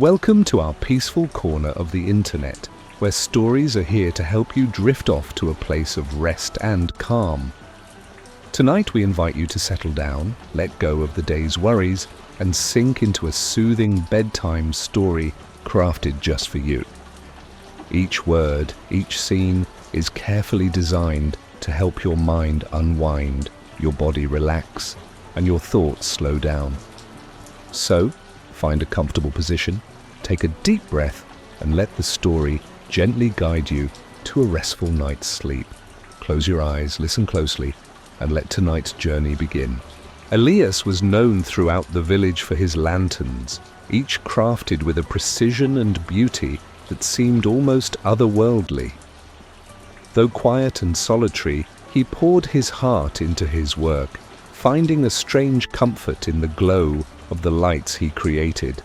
Welcome to our peaceful corner of the internet, where stories are here to help you drift off to a place of rest and calm. Tonight we invite you to settle down, let go of the day's worries, and sink into a soothing bedtime story crafted just for you. Each word, each scene is carefully designed to help your mind unwind, your body relax, and your thoughts slow down. So, find a comfortable position, take a deep breath, and let the story gently guide you to a restful night's sleep. Close your eyes, listen closely, and let tonight's journey begin. Elias was known throughout the village for his lanterns, each crafted with a precision and beauty that seemed almost otherworldly. Though quiet and solitary, he poured his heart into his work, finding a strange comfort in the glow of the lights he created.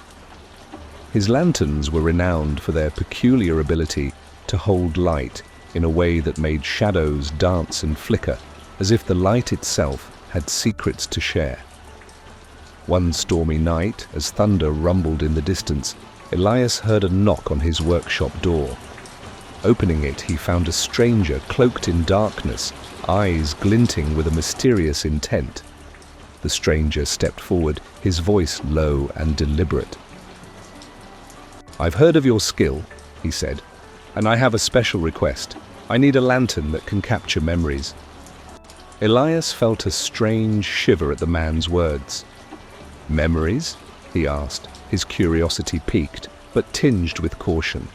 His lanterns were renowned for their peculiar ability to hold light in a way that made shadows dance and flicker, as if the light itself had secrets to share. One stormy night, as thunder rumbled in the distance, Elias heard a knock on his workshop door. Opening it, he found a stranger cloaked in darkness, eyes glinting with a mysterious intent. The stranger stepped forward, his voice low and deliberate. "I've heard of your skill," he said, "and I have a special request. I need a lantern that can capture memories." Elias felt a strange shiver at the man's words. "Memories?" he asked, his curiosity piqued, but tinged with caution.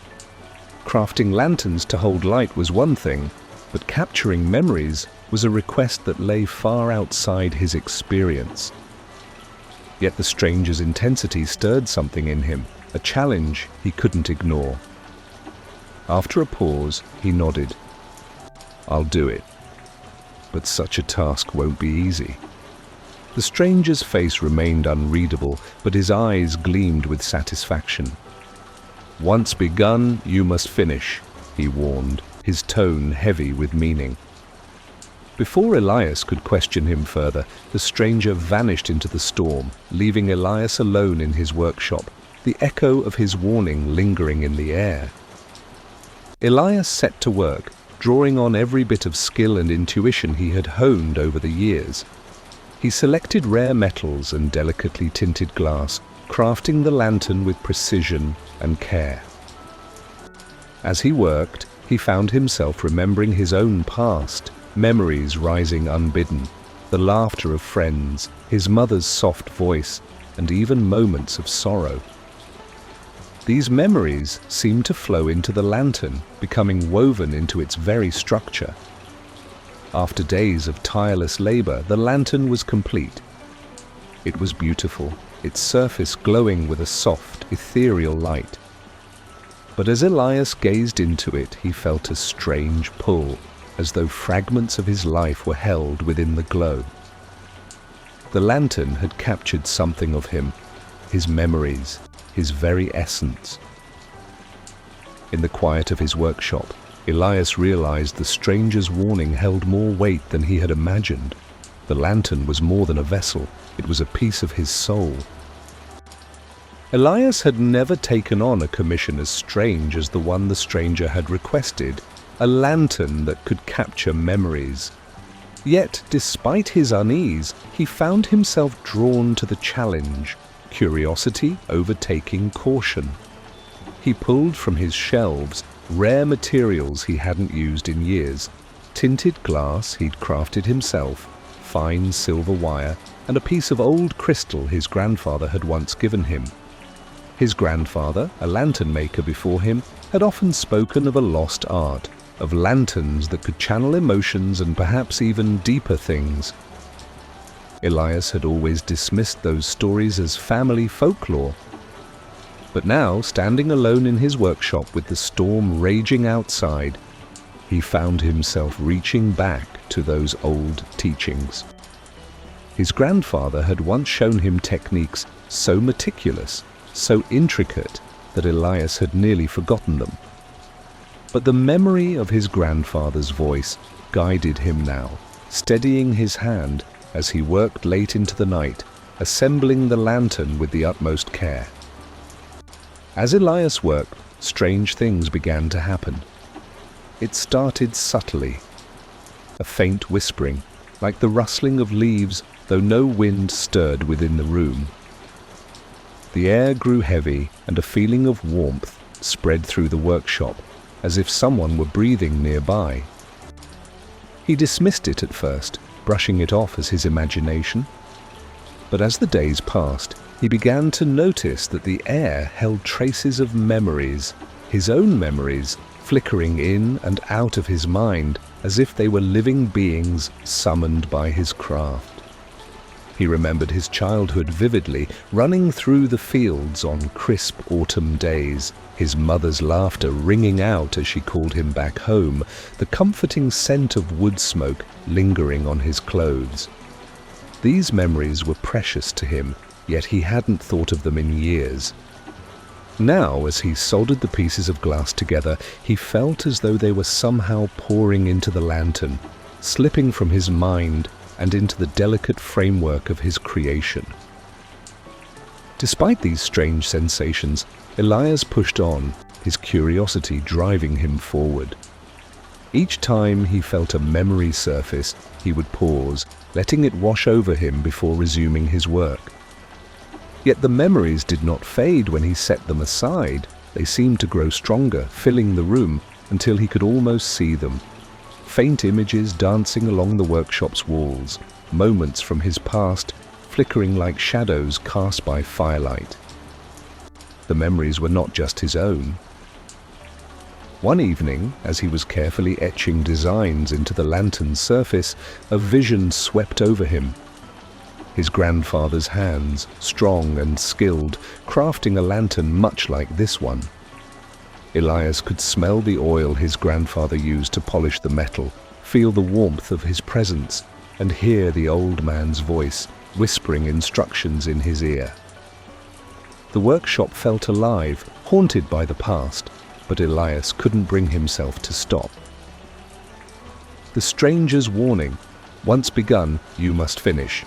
Crafting lanterns to hold light was one thing, but capturing memories was a request that lay far outside his experience. Yet the stranger's intensity stirred something in him, a challenge he couldn't ignore. After a pause, he nodded. "I'll do it. But such a task won't be easy." The stranger's face remained unreadable, but his eyes gleamed with satisfaction. "Once begun, you must finish," he warned, his tone heavy with meaning. Before Elias could question him further, the stranger vanished into the storm, leaving Elias alone in his workshop, the echo of his warning lingering in the air. Elias set to work, drawing on every bit of skill and intuition he had honed over the years. He selected rare metals and delicately tinted glass, crafting the lantern with precision and care. As he worked, he found himself remembering his own past, memories rising unbidden, the laughter of friends, his mother's soft voice, and even moments of sorrow. These memories seemed to flow into the lantern, becoming woven into its very structure. After days of tireless labor, the lantern was complete. It was beautiful, its surface glowing with a soft, ethereal light. But as Elias gazed into it, he felt a strange pull, as though fragments of his life were held within the glow. The lantern had captured something of him, his memories, his very essence. In the quiet of his workshop, Elias realized the stranger's warning held more weight than he had imagined. The lantern was more than a vessel, it was a piece of his soul. Elias had never taken on a commission as strange as the one the stranger had requested, a lantern that could capture memories. Yet, despite his unease, he found himself drawn to the challenge, curiosity overtaking caution. He pulled from his shelves rare materials he hadn't used in years, tinted glass he'd crafted himself, fine silver wire, and a piece of old crystal his grandfather had once given him. His grandfather, a lantern maker before him, had often spoken of a lost art, of lanterns that could channel emotions and perhaps even deeper things. Elias had always dismissed those stories as family folklore. But now, standing alone in his workshop with the storm raging outside, he found himself reaching back to those old teachings. His grandfather had once shown him techniques so meticulous, so intricate, that Elias had nearly forgotten them. But the memory of his grandfather's voice guided him now, steadying his hand as he worked late into the night, assembling the lantern with the utmost care. As Elias worked, strange things began to happen. It started subtly. A faint whispering, like the rustling of leaves, though no wind stirred within the room. The air grew heavy, and a feeling of warmth spread through the workshop, as if someone were breathing nearby. He dismissed it at first, brushing it off as his imagination. But as the days passed, he began to notice that the air held traces of memories, his own memories, flickering in and out of his mind as if they were living beings summoned by his craft. He remembered his childhood vividly, running through the fields on crisp autumn days, his mother's laughter ringing out as she called him back home, the comforting scent of wood smoke lingering on his clothes. These memories were precious to him, yet he hadn't thought of them in years. Now, as he soldered the pieces of glass together, he felt as though they were somehow pouring into the lantern, slipping from his mind and into the delicate framework of his creation. Despite these strange sensations, Elias pushed on, his curiosity driving him forward. Each time he felt a memory surface, he would pause, letting it wash over him before resuming his work. Yet the memories did not fade when he set them aside. They seemed to grow stronger, filling the room, until he could almost see them. Faint images dancing along the workshop's walls, moments from his past flickering like shadows cast by firelight. The memories were not just his own. One evening, as he was carefully etching designs into the lantern's surface, a vision swept over him. His grandfather's hands, strong and skilled, crafting a lantern much like this one. Elias could smell the oil his grandfather used to polish the metal, feel the warmth of his presence, and hear the old man's voice whispering instructions in his ear. The workshop felt alive, haunted by the past, but Elias couldn't bring himself to stop. The stranger's warning, "Once begun, you must finish,"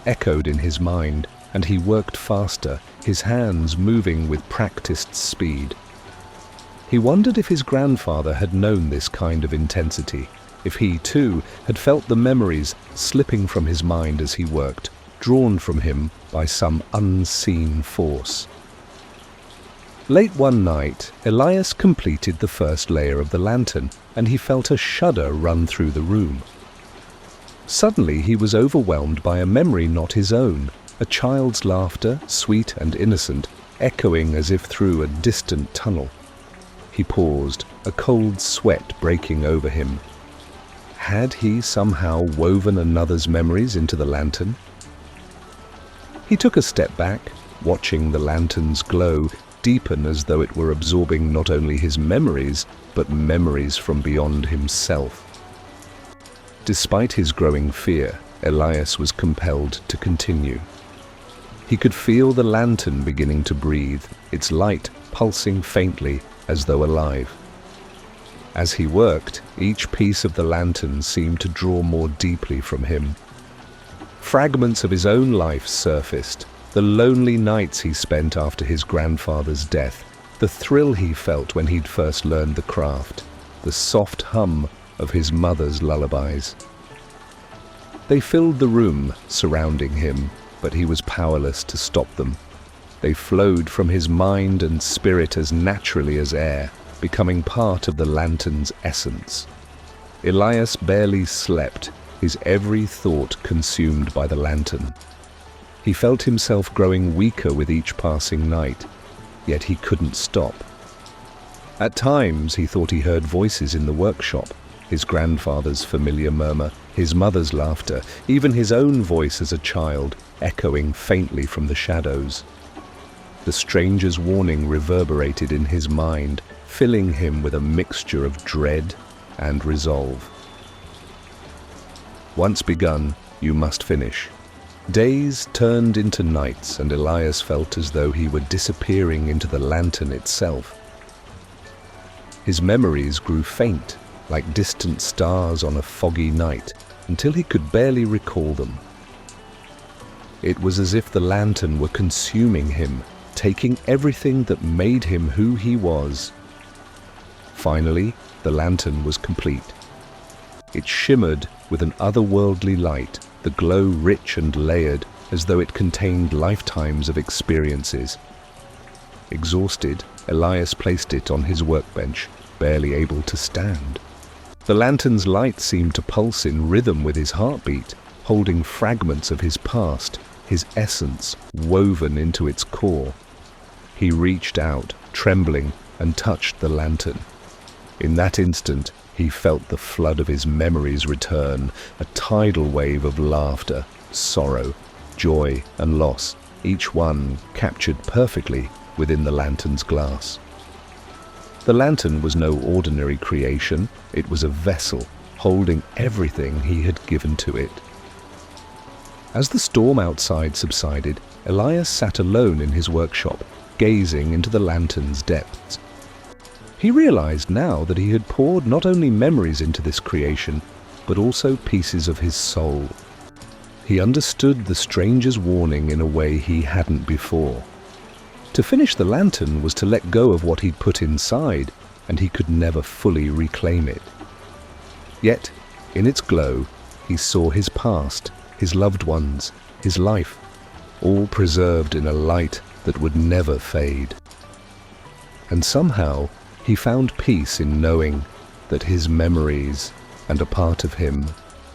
echoed in his mind, and he worked faster, his hands moving with practiced speed. He wondered if his grandfather had known this kind of intensity, if he, too, had felt the memories slipping from his mind as he worked, drawn from him by some unseen force. Late one night, Elias completed the first layer of the lantern, and he felt a shudder run through the room. Suddenly he was overwhelmed by a memory not his own, a child's laughter, sweet and innocent, echoing as if through a distant tunnel. He paused, a cold sweat breaking over him. Had he somehow woven another's memories into the lantern? He took a step back, watching the lantern's glow deepen as though it were absorbing not only his memories, but memories from beyond himself. Despite his growing fear, Elias was compelled to continue. He could feel the lantern beginning to breathe, its light pulsing faintly as though alive. As he worked, each piece of the lantern seemed to draw more deeply from him. Fragments of his own life surfaced, the lonely nights he spent after his grandfather's death, the thrill he felt when he'd first learned the craft, the soft hum of his mother's lullabies. They filled the room surrounding him, but he was powerless to stop them. They flowed from his mind and spirit as naturally as air, becoming part of the lantern's essence. Elias barely slept, his every thought consumed by the lantern. He felt himself growing weaker with each passing night, yet he couldn't stop. At times he thought he heard voices in the workshop, his grandfather's familiar murmur, his mother's laughter, even his own voice as a child, echoing faintly from the shadows. The stranger's warning reverberated in his mind, filling him with a mixture of dread and resolve. Once begun, you must finish. Days turned into nights, and Elias felt as though he were disappearing into the lantern itself. His memories grew faint, like distant stars on a foggy night, until he could barely recall them. It was as if the lantern were consuming him, taking everything that made him who he was. Finally, the lantern was complete. It shimmered with an otherworldly light, the glow rich and layered, as though it contained lifetimes of experiences. Exhausted, Elias placed it on his workbench, barely able to stand. The lantern's light seemed to pulse in rhythm with his heartbeat, holding fragments of his past, his essence woven into its core. He reached out, trembling, and touched the lantern. In that instant, he felt the flood of his memories return, a tidal wave of laughter, sorrow, joy, and loss, each one captured perfectly within the lantern's glass. The lantern was no ordinary creation, it was a vessel holding everything he had given to it. As the storm outside subsided, Elias sat alone in his workshop, gazing into the lantern's depths. He realized now that he had poured not only memories into this creation, but also pieces of his soul. He understood the stranger's warning in a way he hadn't before. To finish the lantern was to let go of what he'd put inside, and he could never fully reclaim it. Yet, in its glow, he saw his past, his loved ones, his life, all preserved in a light that would never fade. And somehow, he found peace in knowing that his memories and a part of him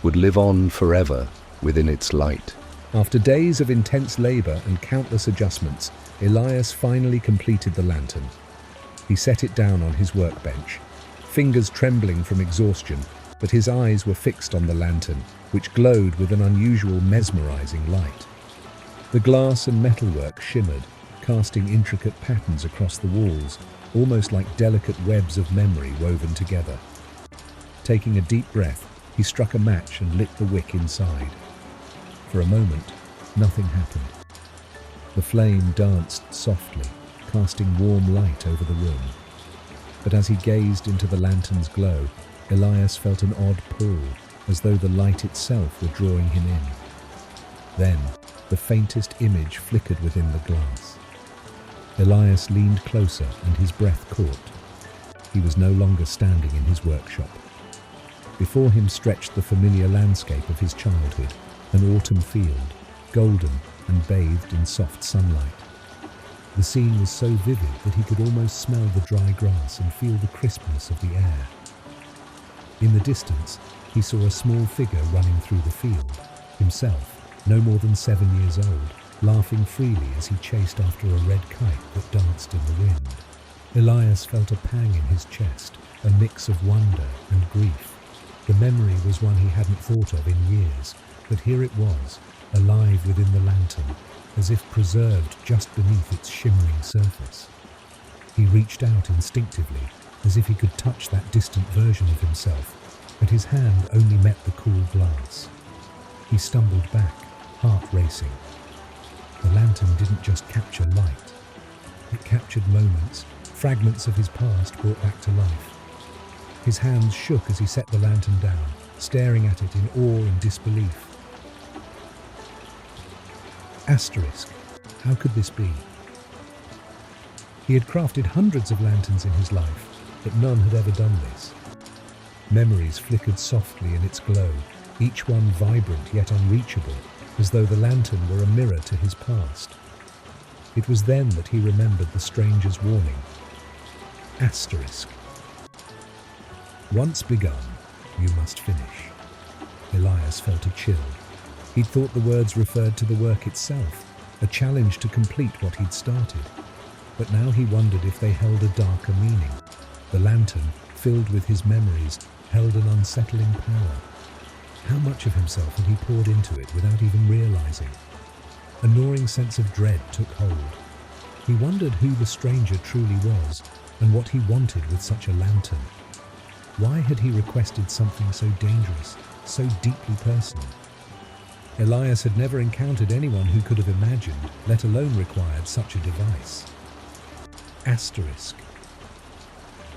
would live on forever within its light. After days of intense labor and countless adjustments, Elias finally completed the lantern. He set it down on his workbench, fingers trembling from exhaustion, but his eyes were fixed on the lantern, which glowed with an unusual, mesmerizing light. The glass and metalwork shimmered, casting intricate patterns across the walls, almost like delicate webs of memory woven together. Taking a deep breath, he struck a match and lit the wick inside. For a moment, nothing happened. The flame danced softly, casting warm light over the room. But as he gazed into the lantern's glow, Elias felt an odd pull, as though the light itself were drawing him in. Then, the faintest image flickered within the glass. Elias leaned closer and his breath caught. He was no longer standing in his workshop. Before him stretched the familiar landscape of his childhood, an autumn field, golden and bathed in soft sunlight. The scene was so vivid that he could almost smell the dry grass and feel the crispness of the air. In the distance, he saw a small figure running through the field, himself, no more than 7 years old, laughing freely as he chased after a red kite that danced in the wind. Elias felt a pang in his chest, a mix of wonder and grief. The memory was one he hadn't thought of in years, but here it was, alive within the lantern, as if preserved just beneath its shimmering surface. He reached out instinctively, as if he could touch that distant version of himself, but his hand only met the cool glass. He stumbled back, heart racing. The lantern didn't just capture light. It captured moments, fragments of his past brought back to life. His hands shook as he set the lantern down, staring at it in awe and disbelief. Asterisk. How could this be? He had crafted hundreds of lanterns in his life, but none had ever done this. Memories flickered softly in its glow, each one vibrant yet unreachable, as though the lantern were a mirror to his past. It was then that he remembered the stranger's warning. Asterisk. Once begun, you must finish. Elias felt a chill. He'd thought the words referred to the work itself, a challenge to complete what he'd started. But now he wondered if they held a darker meaning. The lantern, filled with his memories, held an unsettling power. How much of himself had he poured into it without even realizing? A gnawing sense of dread took hold. He wondered who the stranger truly was and what he wanted with such a lantern. Why had he requested something so dangerous, so deeply personal? Elias had never encountered anyone who could have imagined, let alone required, such a device. Asterisk.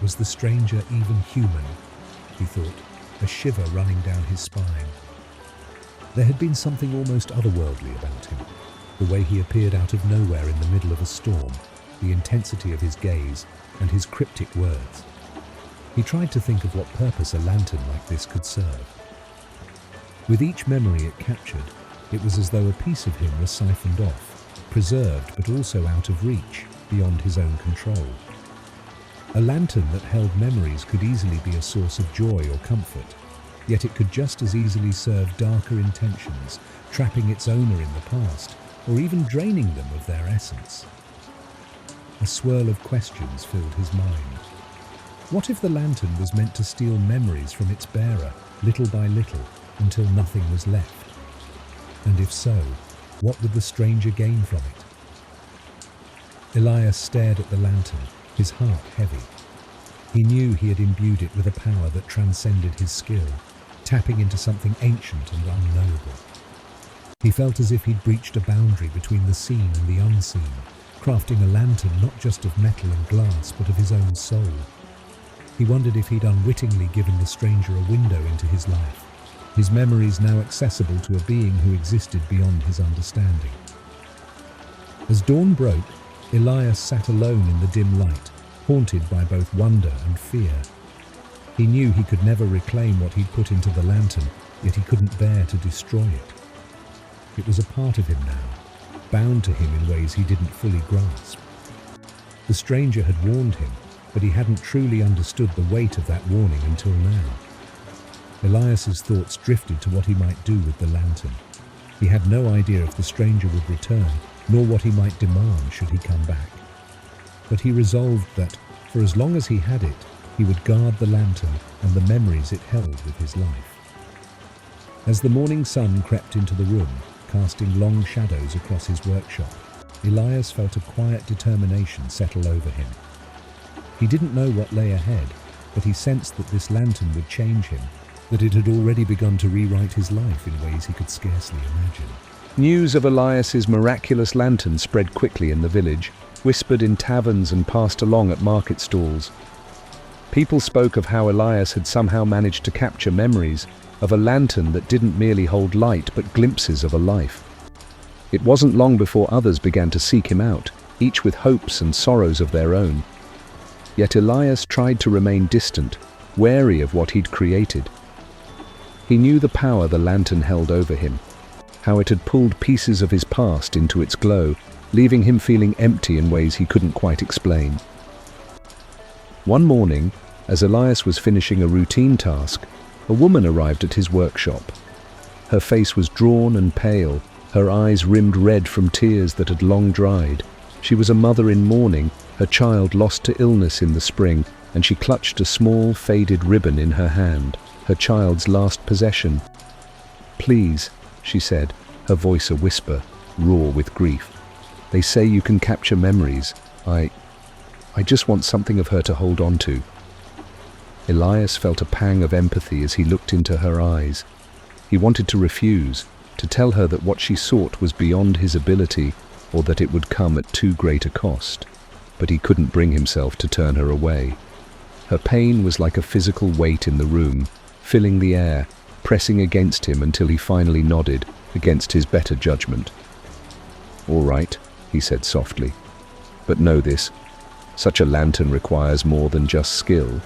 Was the stranger even human? He thought, a shiver running down his spine. There had been something almost otherworldly about him. The way he appeared out of nowhere in the middle of a storm, the intensity of his gaze, and his cryptic words. He tried to think of what purpose a lantern like this could serve. With each memory it captured, it was as though a piece of him was siphoned off, preserved but also out of reach, beyond his own control. A lantern that held memories could easily be a source of joy or comfort, yet it could just as easily serve darker intentions, trapping its owner in the past, or even draining them of their essence. A swirl of questions filled his mind. What if the lantern was meant to steal memories from its bearer, little by little, until nothing was left? And if so, what would the stranger gain from it? Elias stared at the lantern, his heart heavy. He knew he had imbued it with a power that transcended his skill, tapping into something ancient and unknowable. He felt as if he'd breached a boundary between the seen and the unseen, crafting a lantern not just of metal and glass, but of his own soul. He wondered if he'd unwittingly given the stranger a window into his life, his memories now accessible to a being who existed beyond his understanding. As dawn broke, Elias sat alone in the dim light, haunted by both wonder and fear. He knew he could never reclaim what he'd put into the lantern, yet he couldn't bear to destroy it. It was a part of him now, bound to him in ways he didn't fully grasp. The stranger had warned him, but he hadn't truly understood the weight of that warning until now. Elias's thoughts drifted to what he might do with the lantern. He had no idea if the stranger would return, nor what he might demand should he come back. But he resolved that, for as long as he had it, he would guard the lantern and the memories it held with his life. As the morning sun crept into the room, casting long shadows across his workshop, Elias felt a quiet determination settle over him. He didn't know what lay ahead, but he sensed that this lantern would change him, that it had already begun to rewrite his life in ways he could scarcely imagine. News of Elias's miraculous lantern spread quickly in the village, whispered in taverns and passed along at market stalls. People spoke of how Elias had somehow managed to capture memories of a lantern that didn't merely hold light but glimpses of a life. It wasn't long before others began to seek him out, each with hopes and sorrows of their own. Yet Elias tried to remain distant, wary of what he'd created. He knew the power the lantern held over him, how it had pulled pieces of his past into its glow, leaving him feeling empty in ways he couldn't quite explain. One morning, as Elias was finishing a routine task, a woman arrived at his workshop. Her face was drawn and pale, her eyes rimmed red from tears that had long dried. She was a mother in mourning, her child lost to illness in the spring, and she clutched a small, faded ribbon in her hand, her child's last possession. "Please," she said, her voice a whisper, raw with grief. "They say you can capture memories. I just want something of her to hold on to." Elias felt a pang of empathy as he looked into her eyes. He wanted to refuse, to tell her that what she sought was beyond his ability, or that it would come at too great a cost. But he couldn't bring himself to turn her away. Her pain was like a physical weight in the room, filling the air, pressing against him until he finally nodded, against his better judgment. "All right," he said softly. "But know this, such a lantern requires more than just skill.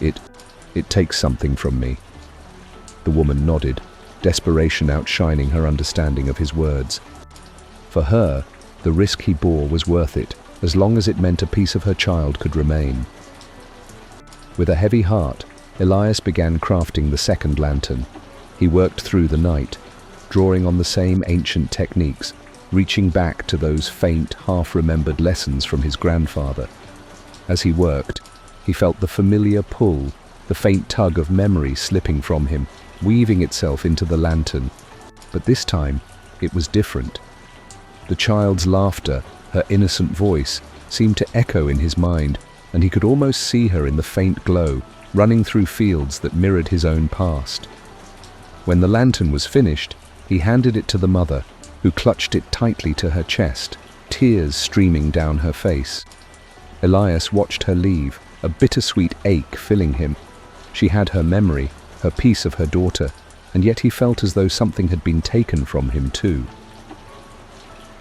It takes something from me." The woman nodded, desperation outshining her understanding of his words. For her, the risk he bore was worth it, as long as it meant a piece of her child could remain. With a heavy heart, Elias began crafting the second lantern. He worked through the night, drawing on the same ancient techniques, reaching back to those faint, half-remembered lessons from his grandfather. As he worked, he felt the familiar pull, the faint tug of memory slipping from him, weaving itself into the lantern. But this time, it was different. The child's laughter, her innocent voice, seemed to echo in his mind, and he could almost see her in the faint glow, running through fields that mirrored his own past. When the lantern was finished, he handed it to the mother, who clutched it tightly to her chest, tears streaming down her face. Elias watched her leave, a bittersweet ache filling him. She had her memory, her piece of her daughter, and yet he felt as though something had been taken from him too.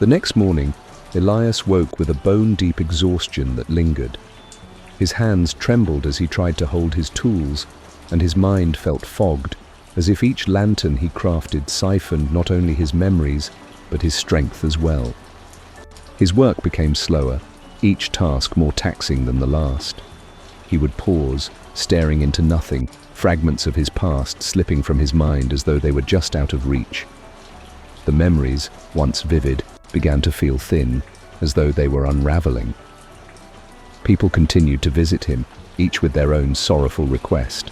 The next morning, Elias woke with a bone-deep exhaustion that lingered. His hands trembled as he tried to hold his tools, and his mind felt fogged, as if each lantern he crafted siphoned not only his memories, but his strength as well. His work became slower, each task more taxing than the last. He would pause, staring into nothing, fragments of his past slipping from his mind as though they were just out of reach. The memories, once vivid, began to feel thin, as though they were unraveling. People continued to visit him, each with their own sorrowful request.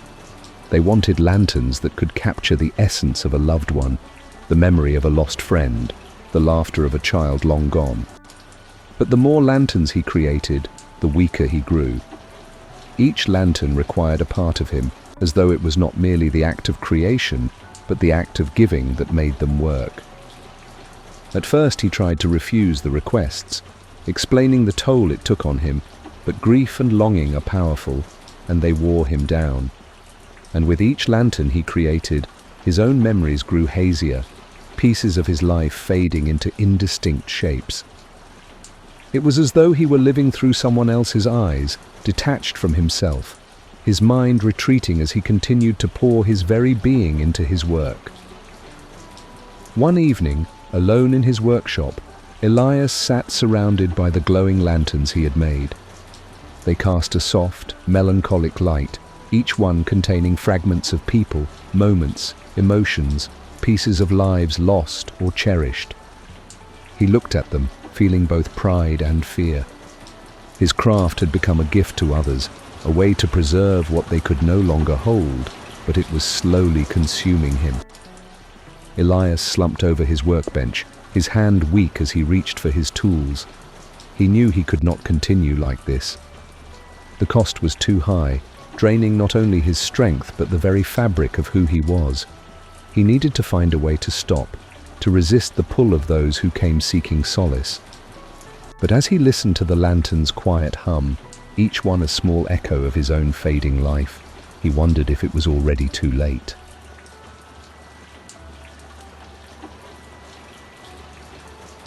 They wanted lanterns that could capture the essence of a loved one, the memory of a lost friend, the laughter of a child long gone. But the more lanterns he created, the weaker he grew. Each lantern required a part of him, as though it was not merely the act of creation, but the act of giving that made them work. At first he tried to refuse the requests, explaining the toll it took on him, but grief and longing are powerful, and they wore him down. And with each lantern he created, his own memories grew hazier, pieces of his life fading into indistinct shapes. It was as though he were living through someone else's eyes, detached from himself, his mind retreating as he continued to pour his very being into his work. One evening, alone in his workshop, Elias sat surrounded by the glowing lanterns he had made. They cast a soft, melancholic light, each one containing fragments of people, moments, emotions, pieces of lives lost or cherished. He looked at them, feeling both pride and fear. His craft had become a gift to others, a way to preserve what they could no longer hold, but it was slowly consuming him. Elias slumped over his workbench, his hand weak as he reached for his tools. He knew he could not continue like this. The cost was too high, draining not only his strength but the very fabric of who he was. He needed to find a way to stop, to resist the pull of those who came seeking solace. But as he listened to the lantern's quiet hum, each one a small echo of his own fading life, he wondered if it was already too late.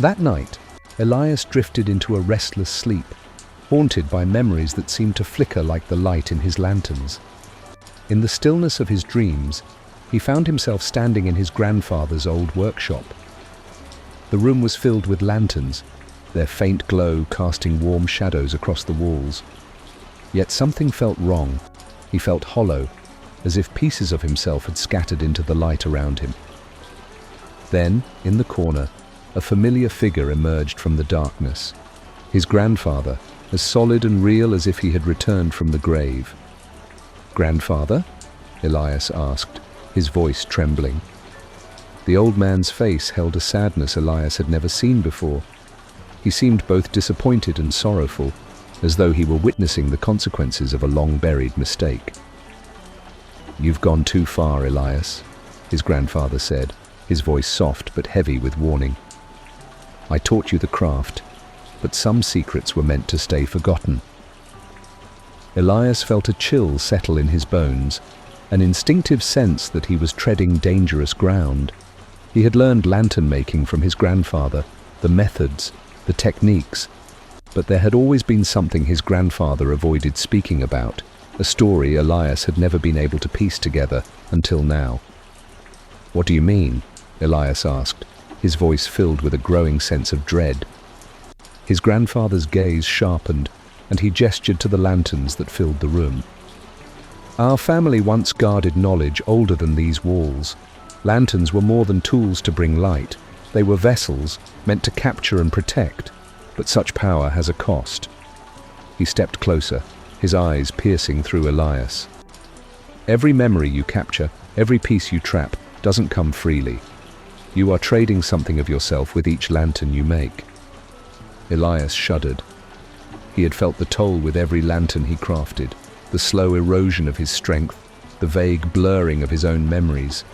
That night, Elias drifted into a restless sleep, haunted by memories that seemed to flicker like the light in his lanterns. In the stillness of his dreams, he found himself standing in his grandfather's old workshop. The room was filled with lanterns, their faint glow casting warm shadows across the walls. Yet something felt wrong. He felt hollow, as if pieces of himself had scattered into the light around him. Then, in the corner, a familiar figure emerged from the darkness. His grandfather, as solid and real as if he had returned from the grave. "Grandfather?" Elias asked, his voice trembling. The old man's face held a sadness Elias had never seen before. He seemed both disappointed and sorrowful, as though he were witnessing the consequences of a long-buried mistake. "You've gone too far, Elias," his grandfather said, his voice soft but heavy with warning. "I taught you the craft, but some secrets were meant to stay forgotten." Elias felt a chill settle in his bones, an instinctive sense that he was treading dangerous ground. He had learned lantern making from his grandfather, the methods, the techniques, but there had always been something his grandfather avoided speaking about, a story Elias had never been able to piece together until now. "What do you mean?" Elias asked, his voice filled with a growing sense of dread. His grandfather's gaze sharpened, and he gestured to the lanterns that filled the room. "Our family once guarded knowledge older than these walls. Lanterns were more than tools to bring light. They were vessels, meant to capture and protect, but such power has a cost." He stepped closer, his eyes piercing through Elias. "Every memory you capture, every piece you trap, doesn't come freely. You are trading something of yourself with each lantern you make." Elias shuddered. He had felt the toll with every lantern he crafted, the slow erosion of his strength, the vague blurring of his own memories.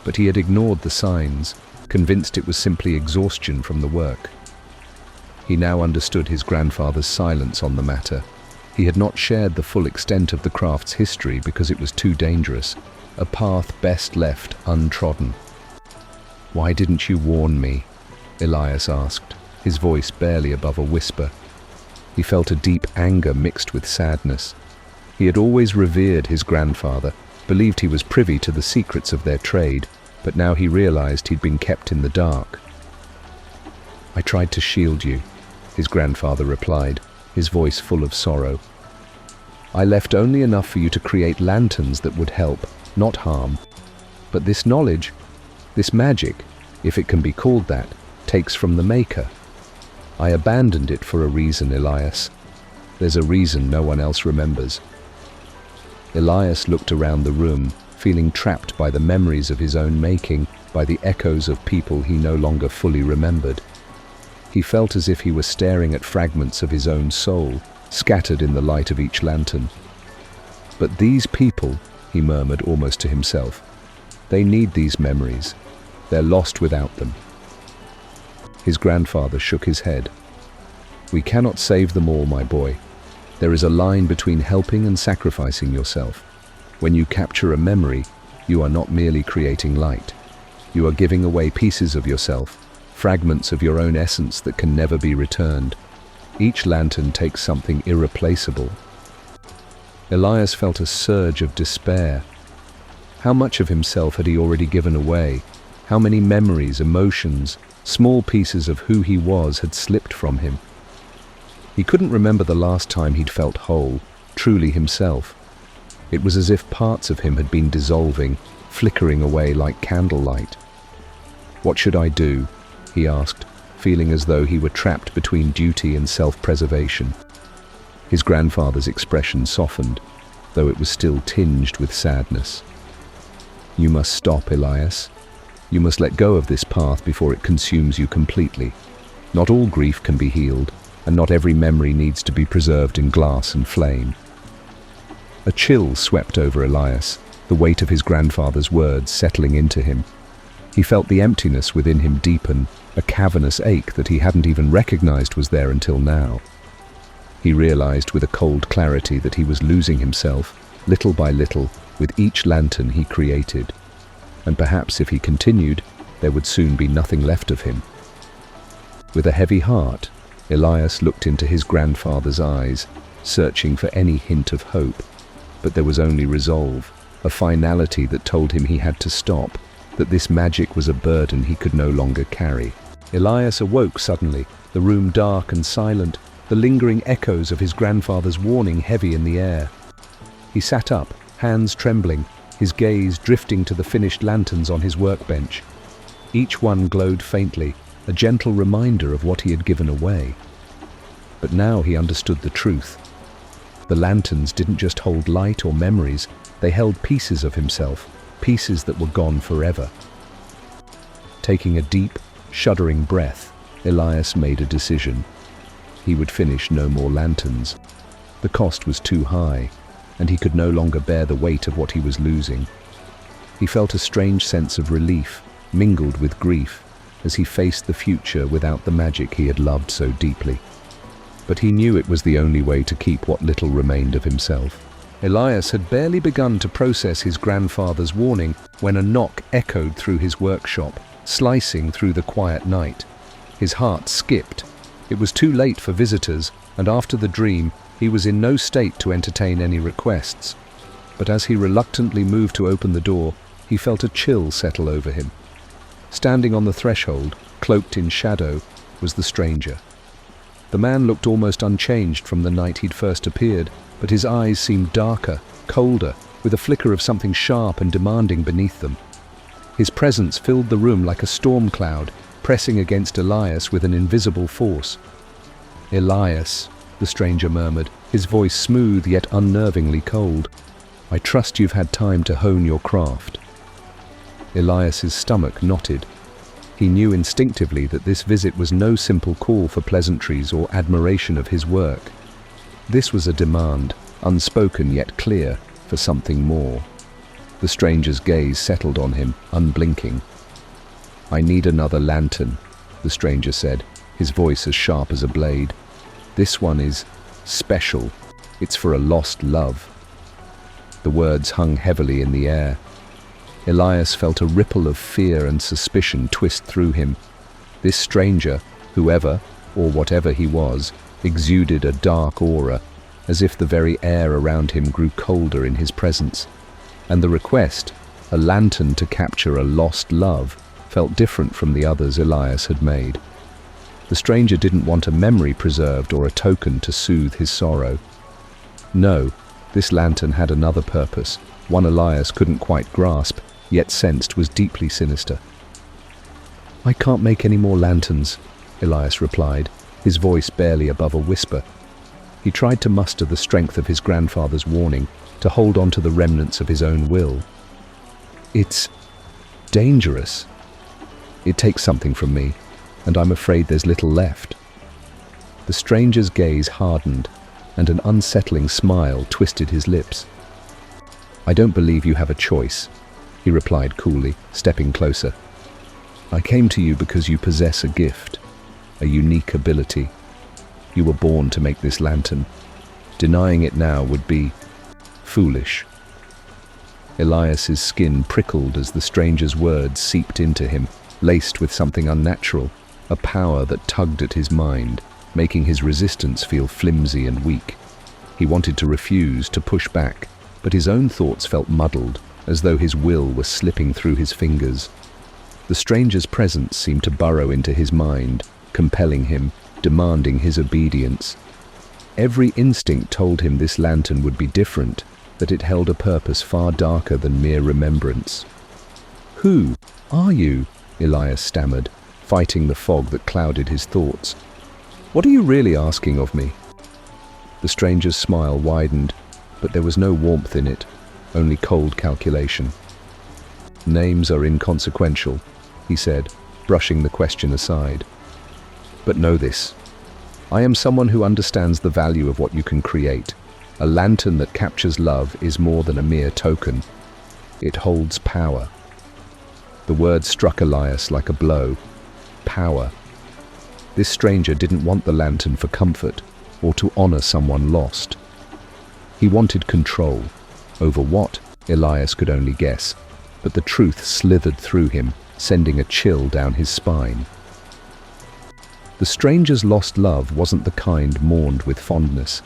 But he had ignored the signs, convinced it was simply exhaustion from the work. He now understood his grandfather's silence on the matter. He had not shared the full extent of the craft's history because it was too dangerous, a path best left untrodden. "Why didn't you warn me?" Elias asked, his voice barely above a whisper. He felt a deep anger mixed with sadness. He had always revered his grandfather, believed he was privy to the secrets of their trade, but now he realized he'd been kept in the dark. "I tried to shield you," his grandfather replied, his voice full of sorrow. "I left only enough for you to create lanterns that would help, not harm. But this knowledge, this magic, if it can be called that, takes from the Maker. I abandoned it for a reason, Elias. There's a reason no one else remembers." Elias looked around the room, feeling trapped by the memories of his own making, by the echoes of people he no longer fully remembered. He felt as if he were staring at fragments of his own soul, scattered in the light of each lantern. "But these people," he murmured almost to himself, "they need these memories. They're lost without them." His grandfather shook his head. "We cannot save them all, my boy. There is a line between helping and sacrificing yourself. When you capture a memory, you are not merely creating light. You are giving away pieces of yourself, fragments of your own essence that can never be returned. Each lantern takes something irreplaceable." Elias felt a surge of despair. How much of himself had he already given away? How many memories, emotions, small pieces of who he was had slipped from him? He couldn't remember the last time he'd felt whole, truly himself. It was as if parts of him had been dissolving, flickering away like candlelight. "What should I do?" he asked, feeling as though he were trapped between duty and self-preservation. His grandfather's expression softened, though it was still tinged with sadness. "You must stop, Elias. You must let go of this path before it consumes you completely. Not all grief can be healed, and not every memory needs to be preserved in glass and flame." A chill swept over Elias, the weight of his grandfather's words settling into him. He felt the emptiness within him deepen, a cavernous ache that he hadn't even recognized was there until now. He realized with a cold clarity that he was losing himself, little by little, with each lantern he created. And perhaps if he continued, there would soon be nothing left of him. With a heavy heart, Elias looked into his grandfather's eyes, searching for any hint of hope. But there was only resolve, a finality that told him he had to stop, that this magic was a burden he could no longer carry. Elias awoke suddenly, the room dark and silent, the lingering echoes of his grandfather's warning heavy in the air. He sat up, hands trembling, his gaze drifting to the finished lanterns on his workbench. Each one glowed faintly, a gentle reminder of what he had given away. But now he understood the truth. The lanterns didn't just hold light or memories, they held pieces of himself, pieces that were gone forever. Taking a deep, shuddering breath, Elias made a decision. He would finish no more lanterns. The cost was too high, and he could no longer bear the weight of what he was losing. He felt a strange sense of relief, mingled with grief, as he faced the future without the magic he had loved so deeply. But he knew it was the only way to keep what little remained of himself. Elias had barely begun to process his grandfather's warning when a knock echoed through his workshop, slicing through the quiet night. His heart skipped. It was too late for visitors, and after the dream, he was in no state to entertain any requests. But as he reluctantly moved to open the door, he felt a chill settle over him. Standing on the threshold, cloaked in shadow, was the stranger. The man looked almost unchanged from the night he'd first appeared, but his eyes seemed darker, colder, with a flicker of something sharp and demanding beneath them. His presence filled the room like a storm cloud, pressing against Elias with an invisible force. "Elias," the stranger murmured, his voice smooth yet unnervingly cold, "I trust you've had time to hone your craft." Elias's stomach knotted. He knew instinctively that this visit was no simple call for pleasantries or admiration of his work. This was a demand, unspoken yet clear, for something more. The stranger's gaze settled on him, unblinking. "I need another lantern," the stranger said, his voice as sharp as a blade. "This one is special. It's for a lost love." The words hung heavily in the air. Elias felt a ripple of fear and suspicion twist through him. This stranger, whoever or whatever he was, exuded a dark aura, as if the very air around him grew colder in his presence. And the request, a lantern to capture a lost love, felt different from the others Elias had made. The stranger didn't want a memory preserved or a token to soothe his sorrow. No, this lantern had another purpose, one Elias couldn't quite grasp, yet sensed was deeply sinister. "I can't make any more lanterns," Elias replied, his voice barely above a whisper. He tried to muster the strength of his grandfather's warning, to hold on to the remnants of his own will. "It's dangerous. It takes something from me, and I'm afraid there's little left." The stranger's gaze hardened, and an unsettling smile twisted his lips. "I don't believe you have a choice," he replied coolly, stepping closer. "I came to you because you possess a gift, a unique ability. You were born to make this lantern. Denying it now would be foolish." Elias's skin prickled as the stranger's words seeped into him, laced with something unnatural, a power that tugged at his mind, making his resistance feel flimsy and weak. He wanted to refuse, to push back, but his own thoughts felt muddled, as though his will were slipping through his fingers. The stranger's presence seemed to burrow into his mind, compelling him, demanding his obedience. Every instinct told him this lantern would be different, that it held a purpose far darker than mere remembrance. "Who are you?" Elias stammered, fighting the fog that clouded his thoughts. "What are you really asking of me?" The stranger's smile widened, but there was no warmth in it, only cold calculation. "Names are inconsequential," he said, brushing the question aside. "But know this. I am someone who understands the value of what you can create. A lantern that captures love is more than a mere token. It holds power." The word struck Elias like a blow. Power. This stranger didn't want the lantern for comfort, or to honor someone lost. He wanted control. Over what, Elias could only guess, but the truth slithered through him, sending a chill down his spine. The stranger's lost love wasn't the kind mourned with fondness.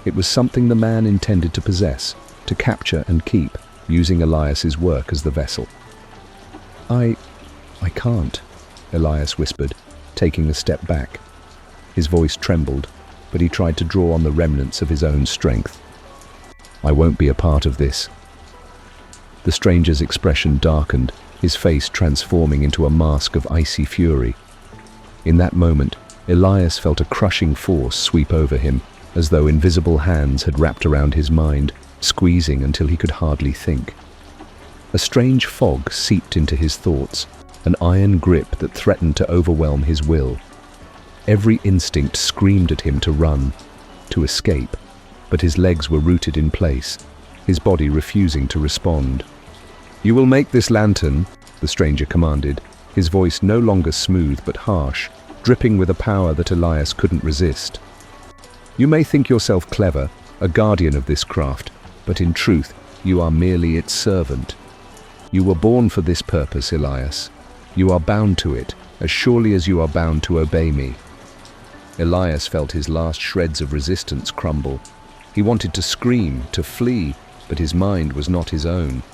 It was something the man intended to possess, to capture and keep, using Elias's work as the vessel. I can't," Elias whispered, taking a step back. His voice trembled, but he tried to draw on the remnants of his own strength. "I won't be a part of this." The stranger's expression darkened, his face transforming into a mask of icy fury. In that moment, Elias felt a crushing force sweep over him, as though invisible hands had wrapped around his mind, squeezing until he could hardly think. A strange fog seeped into his thoughts, an iron grip that threatened to overwhelm his will. Every instinct screamed at him to run, to escape, but his legs were rooted in place, his body refusing to respond. "You will make this lantern," the stranger commanded, his voice no longer smooth but harsh, dripping with a power that Elias couldn't resist. "You may think yourself clever, a guardian of this craft, but in truth, you are merely its servant. You were born for this purpose, Elias. You are bound to it, as surely as you are bound to obey me." Elias felt his last shreds of resistance crumble. He wanted to scream, to flee, but his mind was not his own.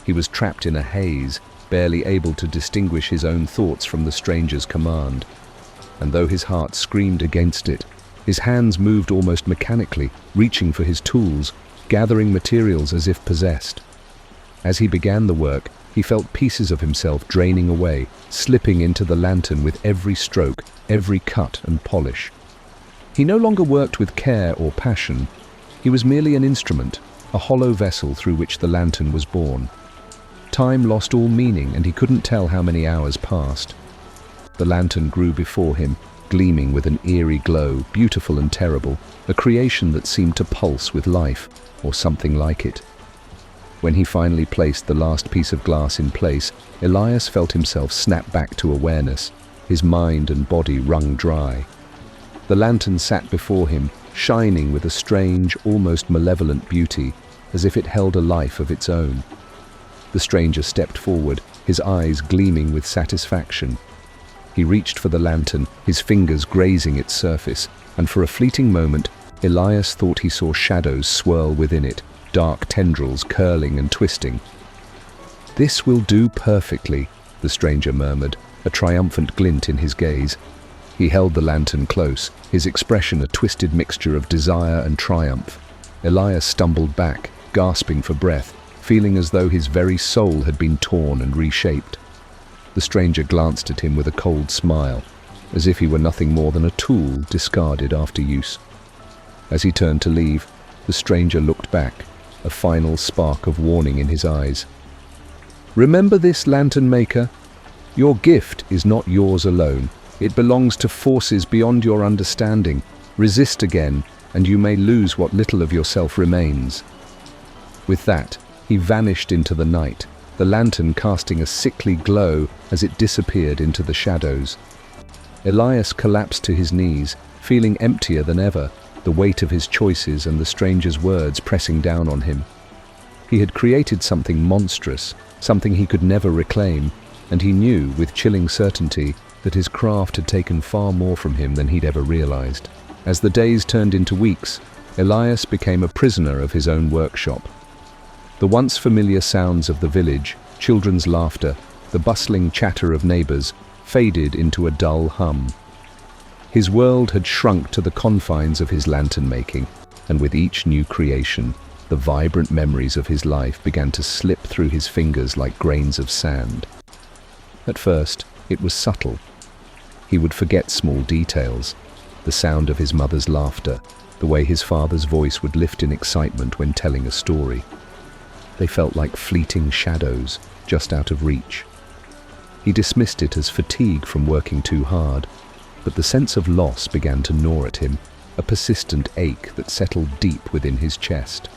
He was trapped in a haze, barely able to distinguish his own thoughts from the stranger's command. And though his heart screamed against it, his hands moved almost mechanically, reaching for his tools, gathering materials as if possessed. As he began the work, he felt pieces of himself draining away, slipping into the lantern with every stroke, every cut and polish. He no longer worked with care or passion. He was merely an instrument, a hollow vessel through which the lantern was born. Time lost all meaning, and he couldn't tell how many hours passed. The lantern grew before him, gleaming with an eerie glow, beautiful and terrible, a creation that seemed to pulse with life, or something like it. When he finally placed the last piece of glass in place, Elias felt himself snap back to awareness, his mind and body wrung dry. The lantern sat before him, shining with a strange, almost malevolent beauty, as if it held a life of its own. The stranger stepped forward, his eyes gleaming with satisfaction. He reached for the lantern, his fingers grazing its surface, and for a fleeting moment, Elias thought he saw shadows swirl within it, dark tendrils curling and twisting. "This will do perfectly," the stranger murmured, a triumphant glint in his gaze. He held the lantern close, his expression a twisted mixture of desire and triumph. Elias stumbled back, gasping for breath, feeling as though his very soul had been torn and reshaped. The stranger glanced at him with a cold smile, as if he were nothing more than a tool discarded after use. As he turned to leave, the stranger looked back, a final spark of warning in his eyes. "Remember this, lantern maker. Your gift is not yours alone. It belongs to forces beyond your understanding. Resist again, and you may lose what little of yourself remains." With that, he vanished into the night, the lantern casting a sickly glow as it disappeared into the shadows. Elias collapsed to his knees, feeling emptier than ever, the weight of his choices and the stranger's words pressing down on him. He had created something monstrous, something he could never reclaim, and he knew with chilling certainty that his craft had taken far more from him than he'd ever realized. As the days turned into weeks, Elias became a prisoner of his own workshop. The once familiar sounds of the village, children's laughter, the bustling chatter of neighbors, faded into a dull hum. His world had shrunk to the confines of his lantern making, and with each new creation, the vibrant memories of his life began to slip through his fingers like grains of sand. At first, it was subtle. He would forget small details, the sound of his mother's laughter, the way his father's voice would lift in excitement when telling a story. They felt like fleeting shadows, just out of reach. He dismissed it as fatigue from working too hard, but the sense of loss began to gnaw at him, a persistent ache that settled deep within his chest.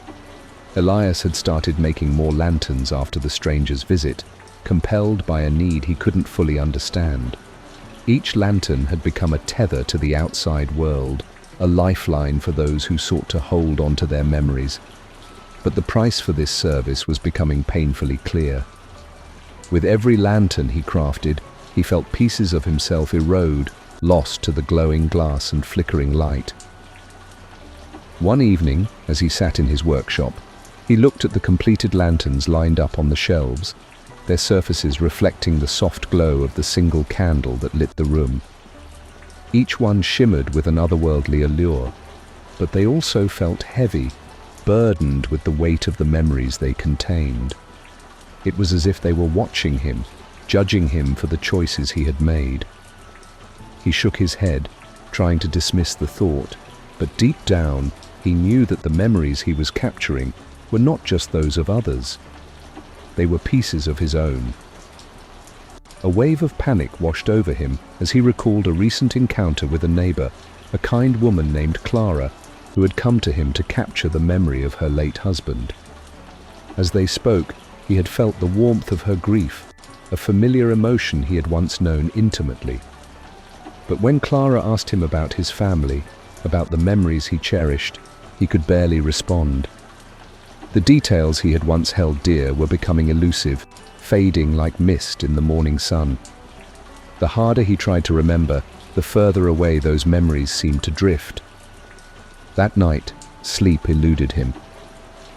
Elias had started making more lanterns after the stranger's visit, compelled by a need he couldn't fully understand. Each lantern had become a tether to the outside world, a lifeline for those who sought to hold on to their memories. But the price for this service was becoming painfully clear. With every lantern he crafted, he felt pieces of himself erode, lost to the glowing glass and flickering light. One evening, as he sat in his workshop, he looked at the completed lanterns lined up on the shelves, their surfaces reflecting the soft glow of the single candle that lit the room. Each one shimmered with an otherworldly allure, but they also felt heavy, burdened with the weight of the memories they contained. It was as if they were watching him, judging him for the choices he had made. He shook his head, trying to dismiss the thought, but deep down he knew that the memories he was capturing were not just those of others. They were pieces of his own. A wave of panic washed over him as he recalled a recent encounter with a neighbor, a kind woman named Clara, who had come to him to capture the memory of her late husband. As they spoke, he had felt the warmth of her grief, a familiar emotion he had once known intimately. But when Clara asked him about his family, about the memories he cherished, he could barely respond. The details he had once held dear were becoming elusive, fading like mist in the morning sun. The harder he tried to remember, the further away those memories seemed to drift. That night, sleep eluded him.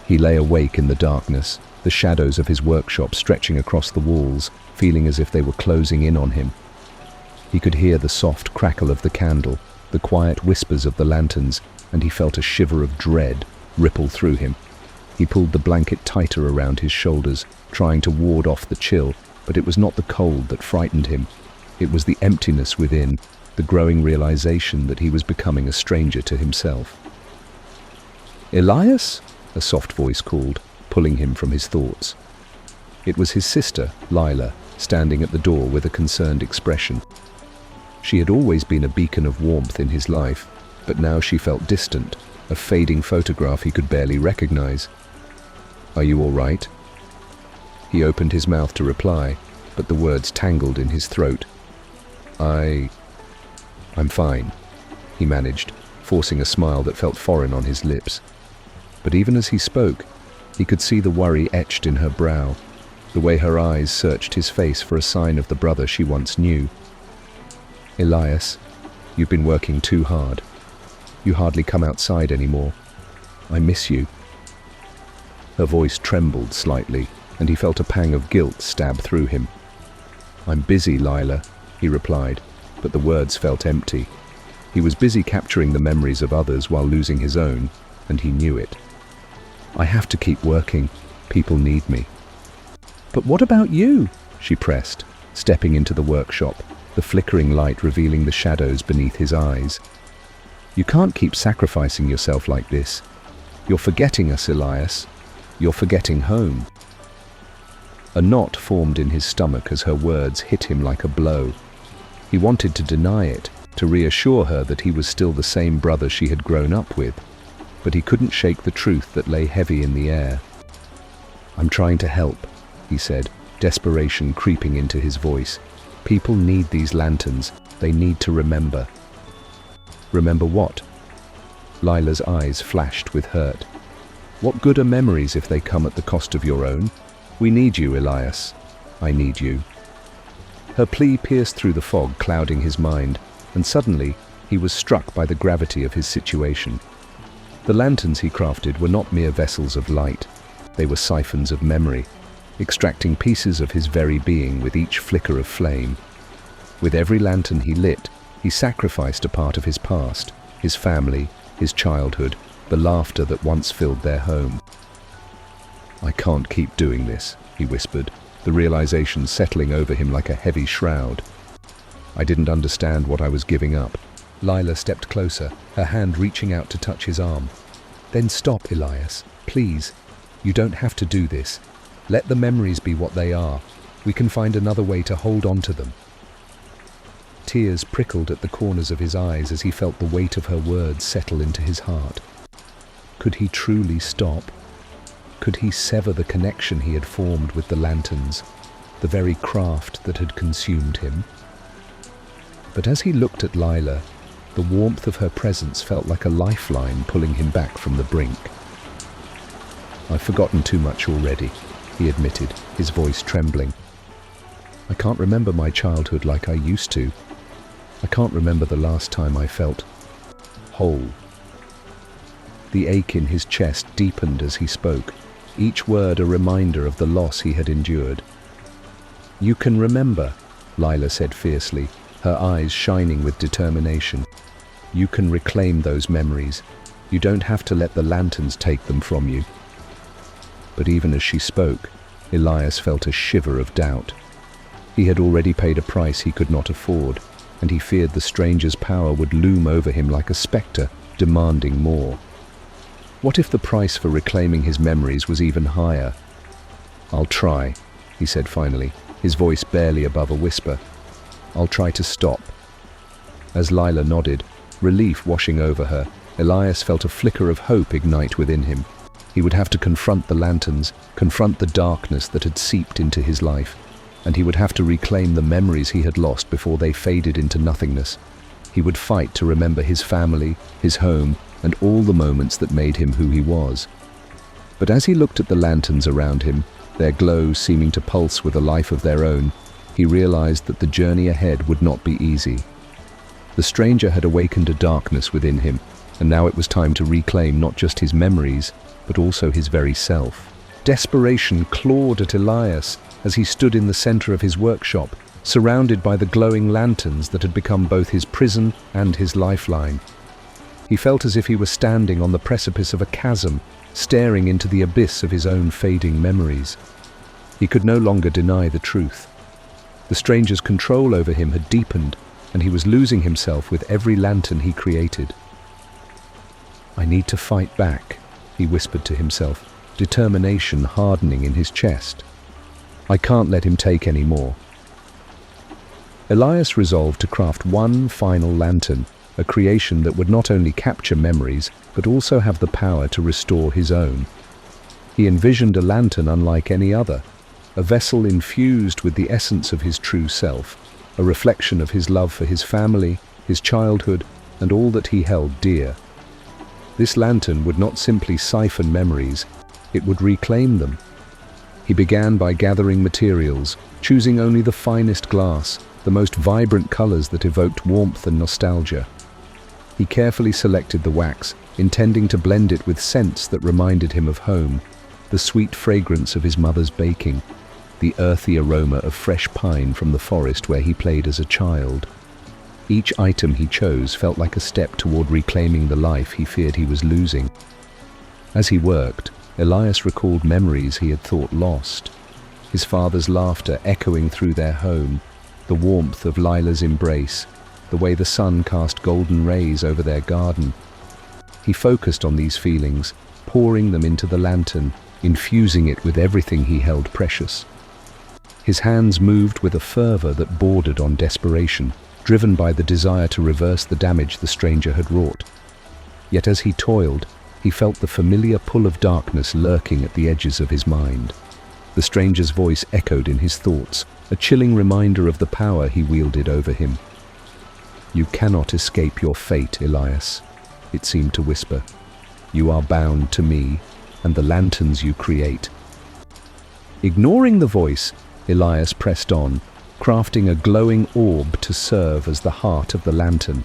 He lay awake in the darkness, the shadows of his workshop stretching across the walls, feeling as if they were closing in on him. He could hear the soft crackle of the candle, the quiet whispers of the lanterns, and he felt a shiver of dread ripple through him. He pulled the blanket tighter around his shoulders, trying to ward off the chill, but it was not the cold that frightened him. It was the emptiness within, the growing realization that he was becoming a stranger to himself. "Elias?" a soft voice called, pulling him from his thoughts. It was his sister, Lila, standing at the door with a concerned expression. She had always been a beacon of warmth in his life, but now she felt distant, a fading photograph he could barely recognize. "Are you all right?" He opened his mouth to reply, but the words tangled in his throat. I'm fine," he managed, forcing a smile that felt foreign on his lips. But even as he spoke, he could see the worry etched in her brow, the way her eyes searched his face for a sign of the brother she once knew. Elias, you've been working too hard. You hardly come outside anymore. I miss you. Her voice trembled slightly, and he felt a pang of guilt stab through him. I'm busy, Lila, he replied, but the words felt empty. He was busy capturing the memories of others while losing his own, and he knew it. I have to keep working. People need me. But what about you? She pressed, stepping into the workshop, the flickering light revealing the shadows beneath his eyes. You can't keep sacrificing yourself like this. You're forgetting us, Elias. You're forgetting home. A knot formed in his stomach as her words hit him like a blow. He wanted to deny it, to reassure her that he was still the same brother she had grown up with, but he couldn't shake the truth that lay heavy in the air. I'm trying to help, he said, desperation creeping into his voice. People need these lanterns. They need to remember. Remember what? Lila's eyes flashed with hurt. What good are memories if they come at the cost of your own? We need you, Elias. I need you. Her plea pierced through the fog clouding his mind, and suddenly he was struck by the gravity of his situation. The lanterns he crafted were not mere vessels of light. They were siphons of memory, extracting pieces of his very being with each flicker of flame. With every lantern he lit, he sacrificed a part of his past, his family, his childhood, the laughter that once filled their home. I can't keep doing this, he whispered, the realization settling over him like a heavy shroud. I didn't understand what I was giving up. Lila stepped closer, her hand reaching out to touch his arm. Then stop, Elias. Please. You don't have to do this. Let the memories be what they are. We can find another way to hold on to them. Tears prickled at the corners of his eyes as he felt the weight of her words settle into his heart. Could he truly stop? Could he sever the connection he had formed with the lanterns, the very craft that had consumed him? But as he looked at Lila, the warmth of her presence felt like a lifeline pulling him back from the brink. I've forgotten too much already, he admitted, his voice trembling. I can't remember my childhood like I used to. I can't remember the last time I felt whole. The ache in his chest deepened as he spoke, each word a reminder of the loss he had endured. You can remember, Lila said fiercely, her eyes shining with determination. You can reclaim those memories. You don't have to let the lanterns take them from you. But even as she spoke, Elias felt a shiver of doubt. He had already paid a price he could not afford, and he feared the stranger's power would loom over him like a spectre, demanding more. What if the price for reclaiming his memories was even higher? I'll try, he said finally, his voice barely above a whisper. I'll try to stop. As Lila nodded, relief washing over her, Elias felt a flicker of hope ignite within him. He would have to confront the lanterns, confront the darkness that had seeped into his life, and he would have to reclaim the memories he had lost before they faded into nothingness. He would fight to remember his family, his home, and all the moments that made him who he was. But as he looked at the lanterns around him, their glow seeming to pulse with a life of their own, he realized that the journey ahead would not be easy. The stranger had awakened a darkness within him, and now it was time to reclaim not just his memories, but also his very self. Desperation clawed at Elias as he stood in the center of his workshop, surrounded by the glowing lanterns that had become both his prison and his lifeline. He felt as if he were standing on the precipice of a chasm, staring into the abyss of his own fading memories. He could no longer deny the truth. The stranger's control over him had deepened, and he was losing himself with every lantern he created. I need to fight back, he whispered to himself, determination hardening in his chest. I can't let him take any more. Elias resolved to craft one final lantern, a creation that would not only capture memories, but also have the power to restore his own. He envisioned a lantern unlike any other, a vessel infused with the essence of his true self, a reflection of his love for his family, his childhood, and all that he held dear. This lantern would not simply siphon memories, it would reclaim them. He began by gathering materials, choosing only the finest glass, the most vibrant colors that evoked warmth and nostalgia. He carefully selected the wax, intending to blend it with scents that reminded him of home, the sweet fragrance of his mother's baking, the earthy aroma of fresh pine from the forest where he played as a child. Each item he chose felt like a step toward reclaiming the life he feared he was losing. As he worked, Elias recalled memories he had thought lost. His father's laughter echoing through their home, the warmth of Lila's embrace, the way the sun cast golden rays over their garden. He focused on these feelings, pouring them into the lantern, infusing it with everything he held precious. His hands moved with a fervor that bordered on desperation, driven by the desire to reverse the damage the stranger had wrought. Yet as he toiled, he felt the familiar pull of darkness lurking at the edges of his mind. The stranger's voice echoed in his thoughts, a chilling reminder of the power he wielded over him. "You cannot escape your fate, Elias," it seemed to whisper. "You are bound to me and the lanterns you create." Ignoring the voice, Elias pressed on, crafting a glowing orb to serve as the heart of the lantern.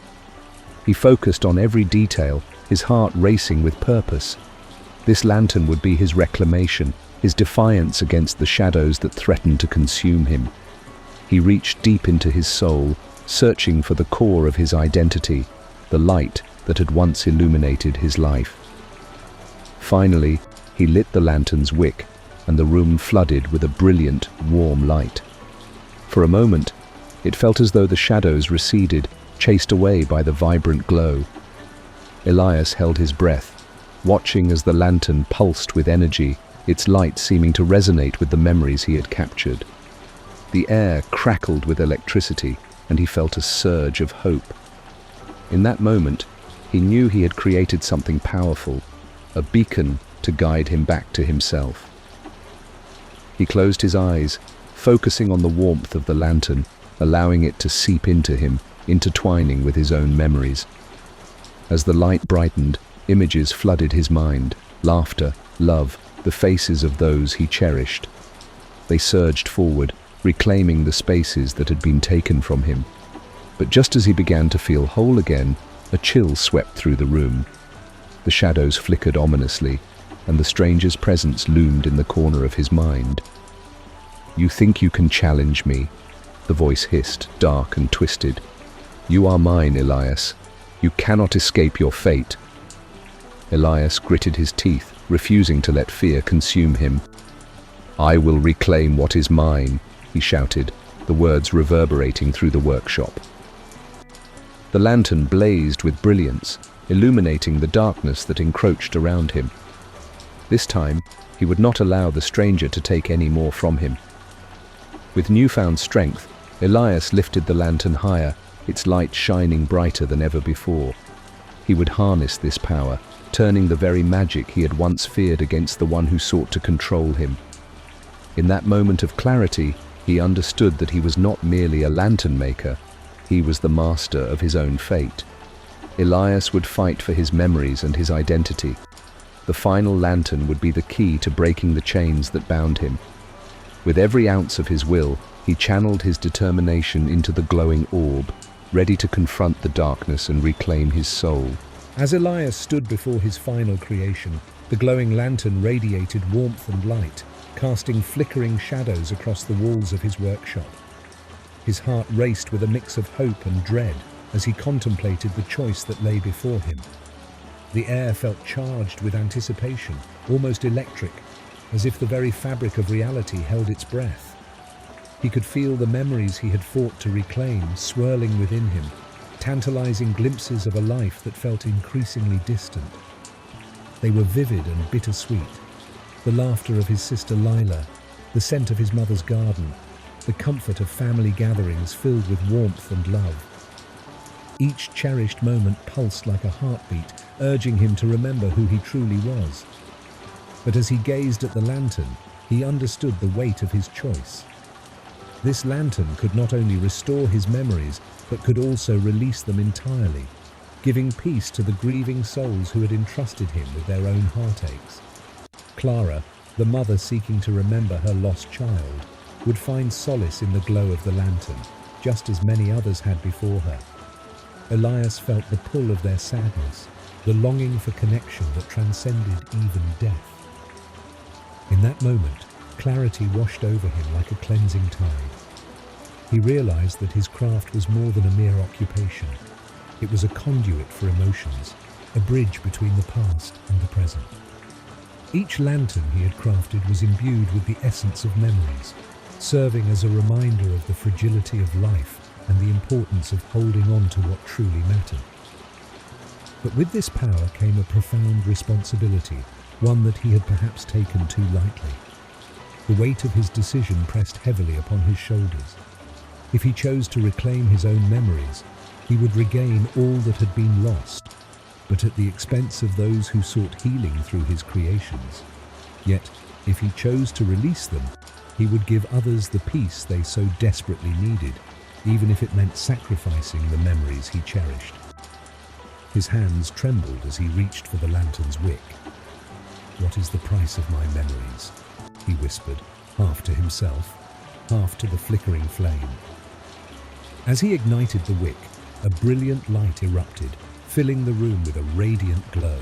He focused on every detail, his heart racing with purpose. This lantern would be his reclamation, his defiance against the shadows that threatened to consume him. He reached deep into his soul, searching for the core of his identity, the light that had once illuminated his life. Finally, he lit the lantern's wick, and the room flooded with a brilliant, warm light. For a moment, it felt as though the shadows receded, chased away by the vibrant glow. Elias held his breath, watching as the lantern pulsed with energy, its light seeming to resonate with the memories he had captured. The air crackled with electricity, and he felt a surge of hope. In that moment, he knew he had created something powerful, a beacon to guide him back to himself. He closed his eyes, focusing on the warmth of the lantern, allowing it to seep into him, intertwining with his own memories. As the light brightened, images flooded his mind, laughter, love, the faces of those he cherished. They surged forward, reclaiming the spaces that had been taken from him. But just as he began to feel whole again, a chill swept through the room. The shadows flickered ominously, and the stranger's presence loomed in the corner of his mind. "You think you can challenge me?" the voice hissed, dark and twisted. "You are mine, Elias. You cannot escape your fate." Elias gritted his teeth, refusing to let fear consume him. "I will reclaim what is mine," he shouted, the words reverberating through the workshop. The lantern blazed with brilliance, illuminating the darkness that encroached around him. This time, he would not allow the stranger to take any more from him. With newfound strength, Elias lifted the lantern higher, its light shining brighter than ever before. He would harness this power, turning the very magic he had once feared against the one who sought to control him. In that moment of clarity, he understood that he was not merely a lantern maker, he was the master of his own fate. Elias would fight for his memories and his identity. The final lantern would be the key to breaking the chains that bound him. With every ounce of his will, he channeled his determination into the glowing orb, ready to confront the darkness and reclaim his soul. As Elias stood before his final creation, the glowing lantern radiated warmth and light, casting flickering shadows across the walls of his workshop. His heart raced with a mix of hope and dread as he contemplated the choice that lay before him. The air felt charged with anticipation, almost electric, as if the very fabric of reality held its breath. He could feel the memories he had fought to reclaim swirling within him, tantalizing glimpses of a life that felt increasingly distant. They were vivid and bittersweet. The laughter of his sister Lila, the scent of his mother's garden, the comfort of family gatherings filled with warmth and love. Each cherished moment pulsed like a heartbeat, urging him to remember who he truly was. But as he gazed at the lantern, he understood the weight of his choice. This lantern could not only restore his memories, but could also release them entirely, giving peace to the grieving souls who had entrusted him with their own heartaches. Clara, the mother seeking to remember her lost child, would find solace in the glow of the lantern, just as many others had before her. Elias felt the pull of their sadness, the longing for connection that transcended even death. In that moment, clarity washed over him like a cleansing tide. He realized that his craft was more than a mere occupation. It was a conduit for emotions, a bridge between the past and the present. Each lantern he had crafted was imbued with the essence of memories, serving as a reminder of the fragility of life and the importance of holding on to what truly mattered. But with this power came a profound responsibility, one that he had perhaps taken too lightly. The weight of his decision pressed heavily upon his shoulders. If he chose to reclaim his own memories, he would regain all that had been lost, but at the expense of those who sought healing through his creations. Yet, if he chose to release them, he would give others the peace they so desperately needed, even if it meant sacrificing the memories he cherished. His hands trembled as he reached for the lantern's wick. "What is the price of my memories?" he whispered, half to himself, half to the flickering flame. As he ignited the wick, a brilliant light erupted, filling the room with a radiant glow.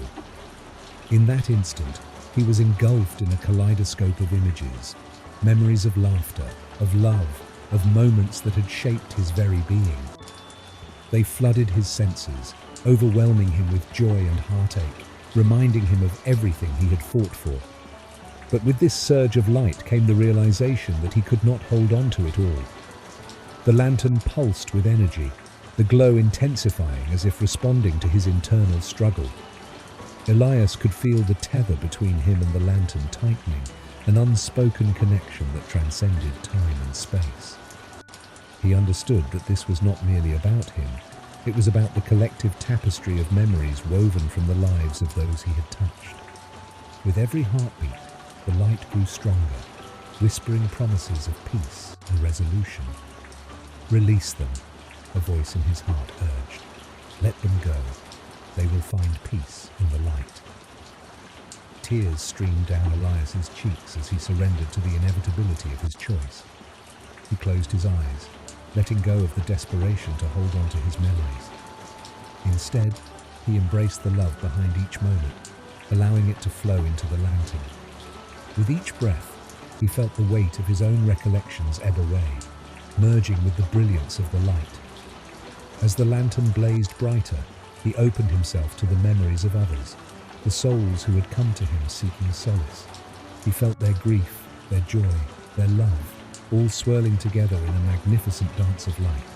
In that instant, he was engulfed in a kaleidoscope of images, memories of laughter, of love, of moments that had shaped his very being. They flooded his senses, overwhelming him with joy and heartache, reminding him of everything he had fought for. But with this surge of light came the realization that he could not hold on to it all. The lantern pulsed with energy, the glow intensifying as if responding to his internal struggle. Elias could feel the tether between him and the lantern tightening, an unspoken connection that transcended time and space. He understood that this was not merely about him, it was about the collective tapestry of memories woven from the lives of those he had touched. With every heartbeat, the light grew stronger, whispering promises of peace and resolution. "Release them," a voice in his heart urged. "Let them go. They will find peace in the light." Tears streamed down Elias's cheeks as he surrendered to the inevitability of his choice. He closed his eyes, letting go of the desperation to hold on to his memories. Instead, he embraced the love behind each moment, allowing it to flow into the lantern. With each breath, he felt the weight of his own recollections ebb away, merging with the brilliance of the light. As the lantern blazed brighter, he opened himself to the memories of others, the souls who had come to him seeking solace. He felt their grief, their joy, their love, all swirling together in a magnificent dance of light.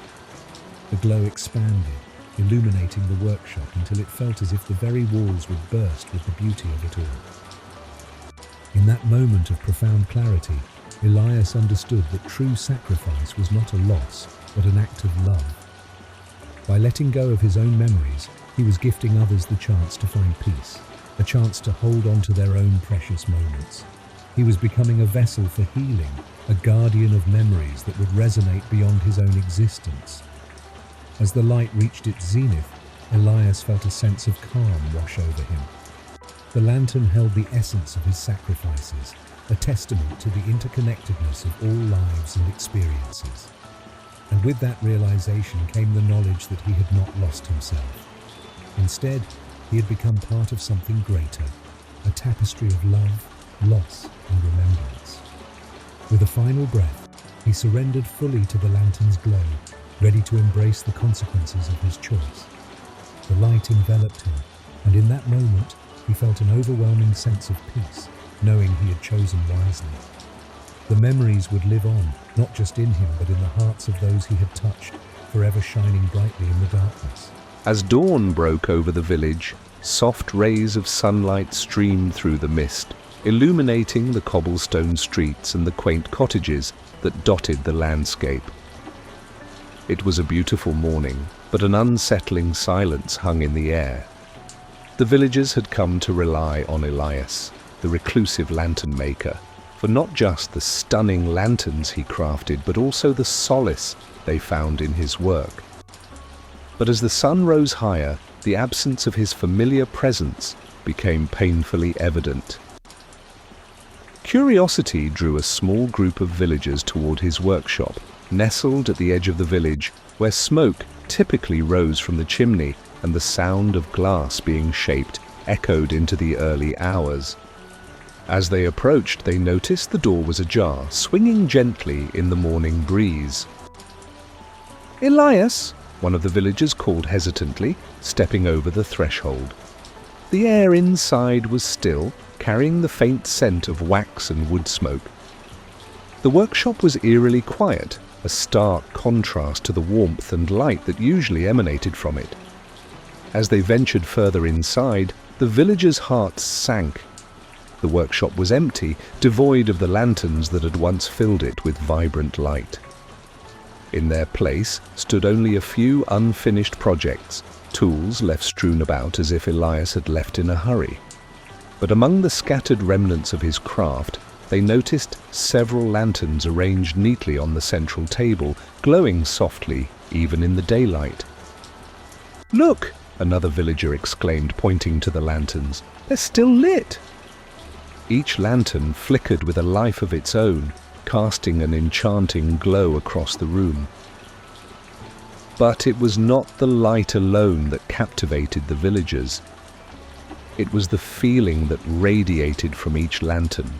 The glow expanded, illuminating the workshop until it felt as if the very walls would burst with the beauty of it all. In that moment of profound clarity, Elias understood that true sacrifice was not a loss, but an act of love. By letting go of his own memories, he was gifting others the chance to find peace, a chance to hold on to their own precious moments. He was becoming a vessel for healing, a guardian of memories that would resonate beyond his own existence. As the light reached its zenith, Elias felt a sense of calm wash over him. The lantern held the essence of his sacrifices, a testament to the interconnectedness of all lives and experiences. And with that realization came the knowledge that he had not lost himself. Instead, he had become part of something greater, a tapestry of love, loss, and remembrance. With a final breath, he surrendered fully to the lantern's glow, ready to embrace the consequences of his choice. The light enveloped him, and in that moment, he felt an overwhelming sense of peace, knowing he had chosen wisely. The memories would live on, not just in him, but in the hearts of those he had touched, forever shining brightly in the darkness. As dawn broke over the village, soft rays of sunlight streamed through the mist, illuminating the cobblestone streets and the quaint cottages that dotted the landscape. It was a beautiful morning, but an unsettling silence hung in the air. The villagers had come to rely on Elias, the reclusive lantern maker, for not just the stunning lanterns he crafted, but also the solace they found in his work. But as the sun rose higher, the absence of his familiar presence became painfully evident. Curiosity drew a small group of villagers toward his workshop, nestled at the edge of the village, where smoke typically rose from the chimney and the sound of glass being shaped echoed into the early hours. As they approached, they noticed the door was ajar, swinging gently in the morning breeze. "Elias," one of the villagers called hesitantly, stepping over the threshold. The air inside was still, carrying the faint scent of wax and wood smoke. The workshop was eerily quiet, a stark contrast to the warmth and light that usually emanated from it. As they ventured further inside, the villagers' hearts sank. The workshop was empty, devoid of the lanterns that had once filled it with vibrant light. In their place stood only a few unfinished projects, tools left strewn about as if Elias had left in a hurry. But among the scattered remnants of his craft, they noticed several lanterns arranged neatly on the central table, glowing softly even in the daylight. "Look!" another villager exclaimed, pointing to the lanterns. "They're still lit!" Each lantern flickered with a life of its own, casting an enchanting glow across the room. But it was not the light alone that captivated the villagers. It was the feeling that radiated from each lantern.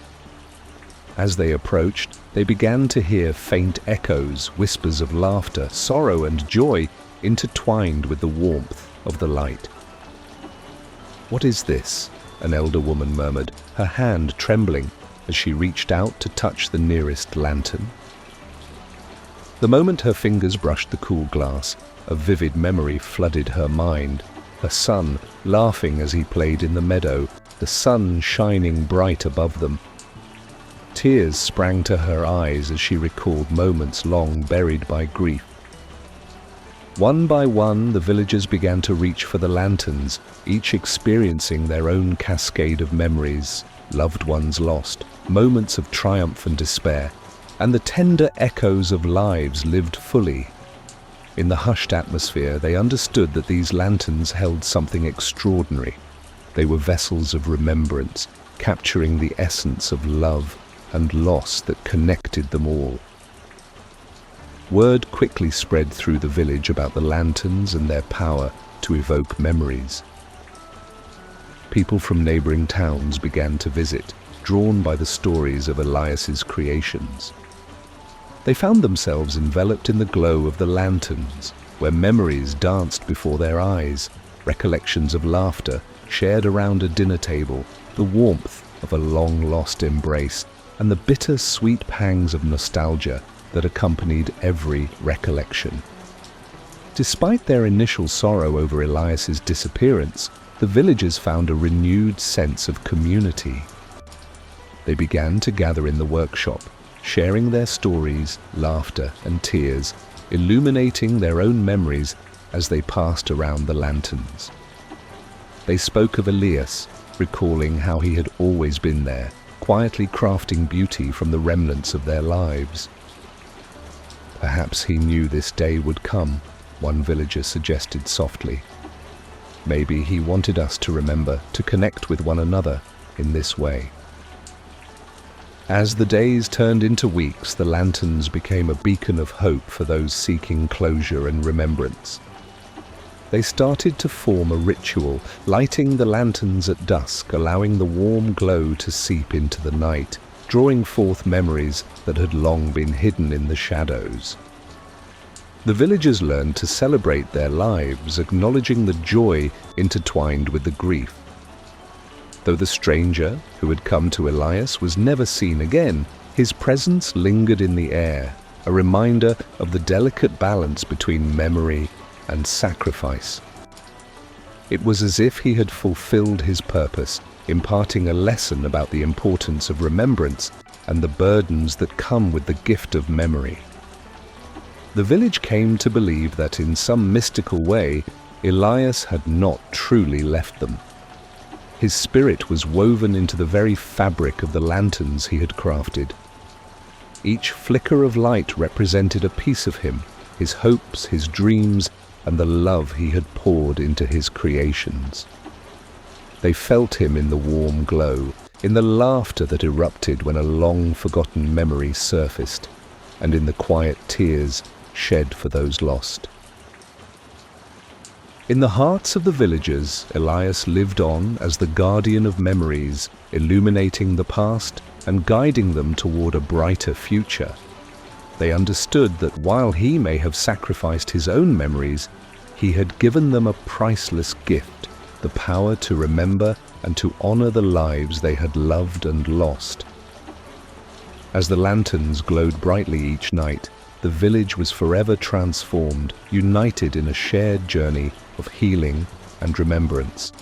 As they approached, they began to hear faint echoes, whispers of laughter, sorrow and joy intertwined with the warmth of the light. "What is this?" an elder woman murmured, her hand trembling as she reached out to touch the nearest lantern. The moment her fingers brushed the cool glass, a vivid memory flooded her mind. Her son laughing as he played in the meadow, the sun shining bright above them. Tears sprang to her eyes as she recalled moments long buried by grief. One by one, the villagers began to reach for the lanterns, each experiencing their own cascade of memories, loved ones lost, moments of triumph and despair, and the tender echoes of lives lived fully. In the hushed atmosphere, they understood that these lanterns held something extraordinary. They were vessels of remembrance, capturing the essence of love and loss that connected them all. Word quickly spread through the village about the lanterns and their power to evoke memories. People from neighboring towns began to visit, drawn by the stories of Elias's creations. They found themselves enveloped in the glow of the lanterns, where memories danced before their eyes, recollections of laughter shared around a dinner table, the warmth of a long-lost embrace, and the bitter-sweet pangs of nostalgia that accompanied every recollection. Despite their initial sorrow over Elias's disappearance, the villagers found a renewed sense of community. They began to gather in the workshop, sharing their stories, laughter, and tears, illuminating their own memories as they passed around the lanterns. They spoke of Elias, recalling how he had always been there, quietly crafting beauty from the remnants of their lives. Perhaps he knew this day would come, one villager suggested softly. Maybe he wanted us to remember to connect with one another in this way. As the days turned into weeks, the lanterns became a beacon of hope for those seeking closure and remembrance. They started to form a ritual, lighting the lanterns at dusk, allowing the warm glow to seep into the night, drawing forth memories that had long been hidden in the shadows. The villagers learned to celebrate their lives, acknowledging the joy intertwined with the grief. Though the stranger who had come to Elias was never seen again, his presence lingered in the air, a reminder of the delicate balance between memory and sacrifice. It was as if he had fulfilled his purpose, imparting a lesson about the importance of remembrance and the burdens that come with the gift of memory. The village came to believe that in some mystical way, Elias had not truly left them. His spirit was woven into the very fabric of the lanterns he had crafted. Each flicker of light represented a piece of him, his hopes, his dreams, and the love he had poured into his creations. They felt him in the warm glow, in the laughter that erupted when a long-forgotten memory surfaced. and in the quiet tears shed for those lost. In the hearts of the villagers, Elias lived on as the guardian of memories, illuminating the past and guiding them toward a brighter future. They understood that while he may have sacrificed his own memories, he had given them a priceless gift, the power to remember and to honor the lives they had loved and lost. As the lanterns glowed brightly each night, the village was forever transformed, united in a shared journey of healing and remembrance.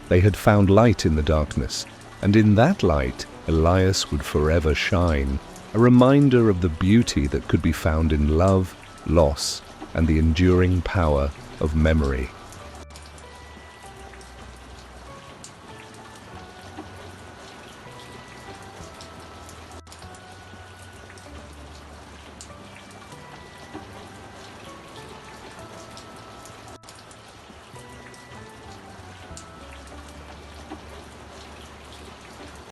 They had found light in the darkness, and in that light, Elias would forever shine, a reminder of the beauty that could be found in love, loss, and the enduring power of memory.